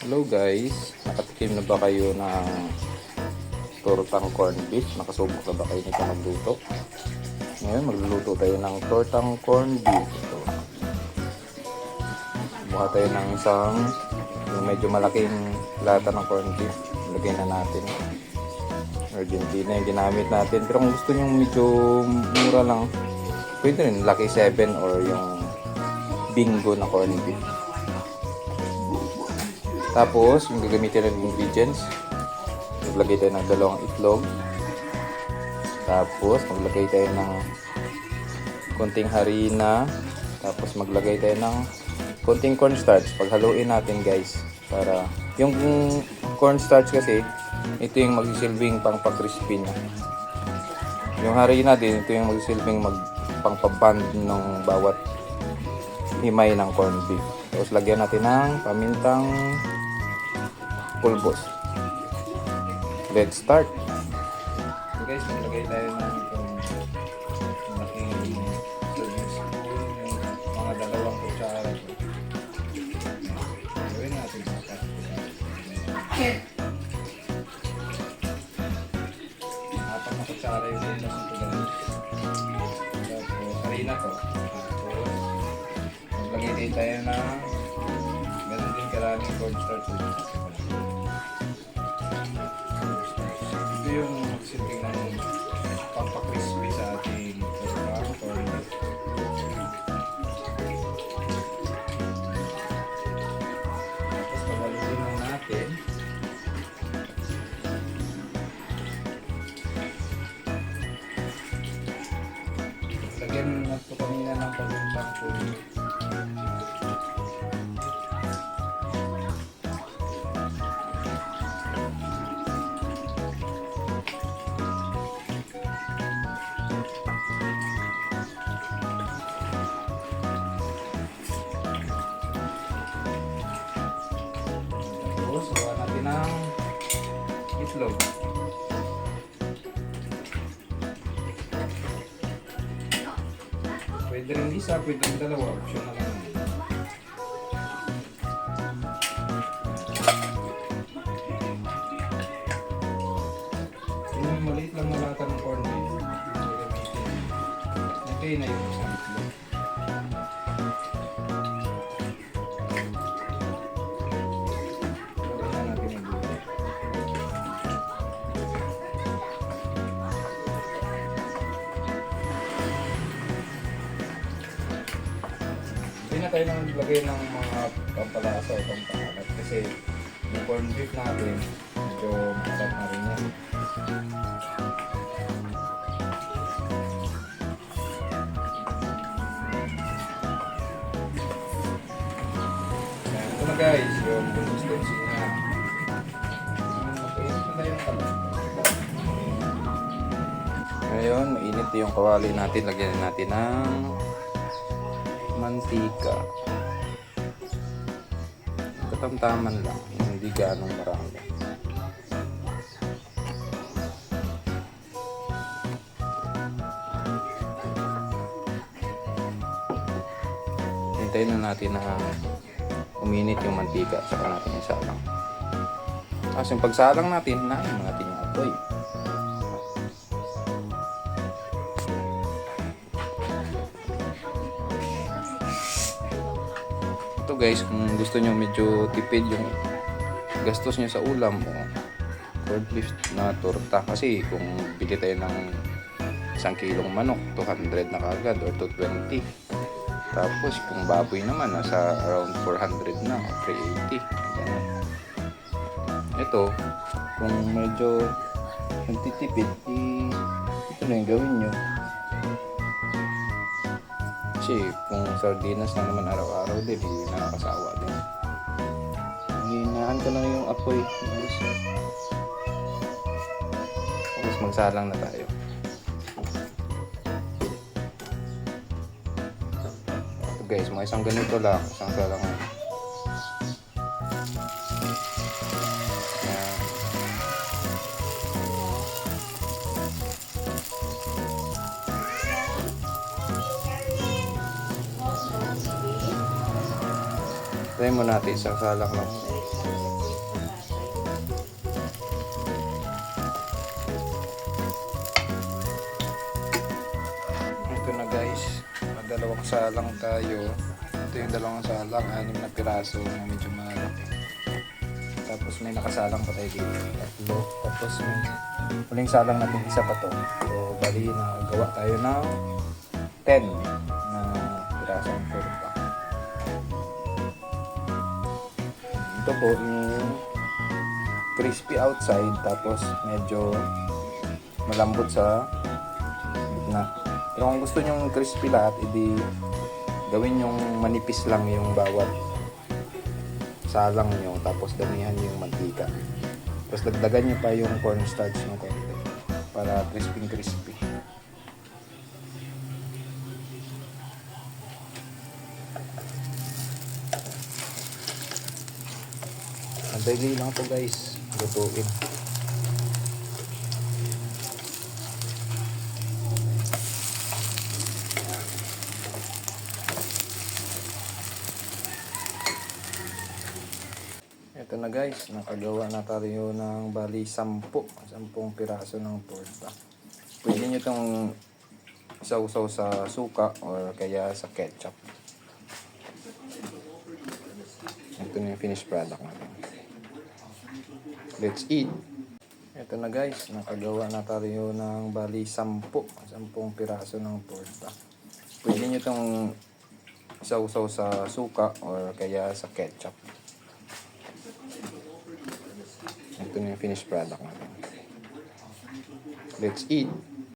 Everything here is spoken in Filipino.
Hello guys, nakatikim na ba kayo ng tortang corned beef? Nakasubok na ba kayo nito magluto? Ngayon magluluto tayo ng tortang corned beef. Ito. Buha tayo ng isang yung medyo malaking lata ng corned beef. Lagay na natin. Argentina yung ginamit natin. Pero kung gusto nyo medyo mura lang, pwede rin Lucky 7 or yung Bingo na corned beef. Tapos, yung gagamitin ng ingredients, maglagay tayo ng 2 itlog. Tapos, maglagay tayo ng konting harina. Tapos, maglagay tayo ng konting cornstarch. Paghaluin natin guys. Para, yung cornstarch kasi, ito yung magsisilbing pang-crispy niya. Yung harina din, ito yung magsisilbing pang-paband ng bawat himay ng corned beef. Tapos, lagyan natin ng pamintang pulbos. Let's start. So guys, maglagay tayo ng itong malaking serving spoon, yung mga 2 kutsara. Gawin natin sa pasta. 4 na kutsara yung ulas nito guys. Tapos, harina to. Tapos, maglagay din tayo ng ganun din karaming cornstarch. Ito yung magsilbing ng pampakrispy sa ating corned beef. Tapos pabalutin lang natin. Lagyan na ito kanina ng paluntang corned beef. Tapos, gawa natin ng itlog. Pwede rin isa, pwede rin 2. Option na lang. Yung maliit lang na lata ng corned beef. Okay na yung isang itlog. Hindi na tayo naglagay ng mga pampalasa o pampahalat kasi yung corned beef natin medyo masarap na rin yan. Ayan, ito na guys, yung consistency niya. Ito na yung kalat. Ngayon, mainit yung kawali natin. Lagyan natin ng mantika. Katamtaman lang, hindi ganong marami. Hintayin na natin na uminit yung mantika, saka natin isalang. Tapos yung pagsalang natin, nain natin yung apoy. Ito guys, kung gusto nyo medyo tipid yung gastos nyo sa ulam o corned beef na torta, kasi kung bili tayo ng 1 kilong manok, 200 na kagad or 220. Tapos kung baboy naman, nasa around 400 na o 380. Ganun. Ito, kung medyo nagtitipid, ito na yung gawin nyo. Kasi kung sardinas na naman araw-araw din, hindi nakakasawa din. Hinaan ko lang yung apoy. Tapos magsalang na tayo. Ito guys, mga isang ganito lang. Isang salang. Try mo natin isang salak lang. Ito na guys, dalawang salang tayo. Ito yung dalawang salang, 6 na piraso na medyo malaki. Tapos may nakasalang pa tayo dito, 3. Tapos may huling salang natin, isa pa to. So bali na gawa tayo ng 10 na pirasong torta. Ito po yung crispy outside, tapos medyo malambot sa gitna. Pero kung gusto nyo crispy lahat, edi gawin yung manipis lang yung bawat salang nyo, tapos damihan nyo yung mantika. Tapos dagdagan nyo pa yung cornstarch ng konti para crispy. Madali lang to guys, lutuin. Ito na guys, nakagawa na tayo ng bali 10 piraso ng torta. Pwede nyo itong sausaw sa suka or kaya sa ketchup. Ito na yung finished product natin. Let's eat! Ito na guys, nakagawa na tayo ng bali 10 piraso ng torta. Pwede nyo itong sausaw sa suka or kaya sa ketchup. Ito na yung finished product natin. Let's eat!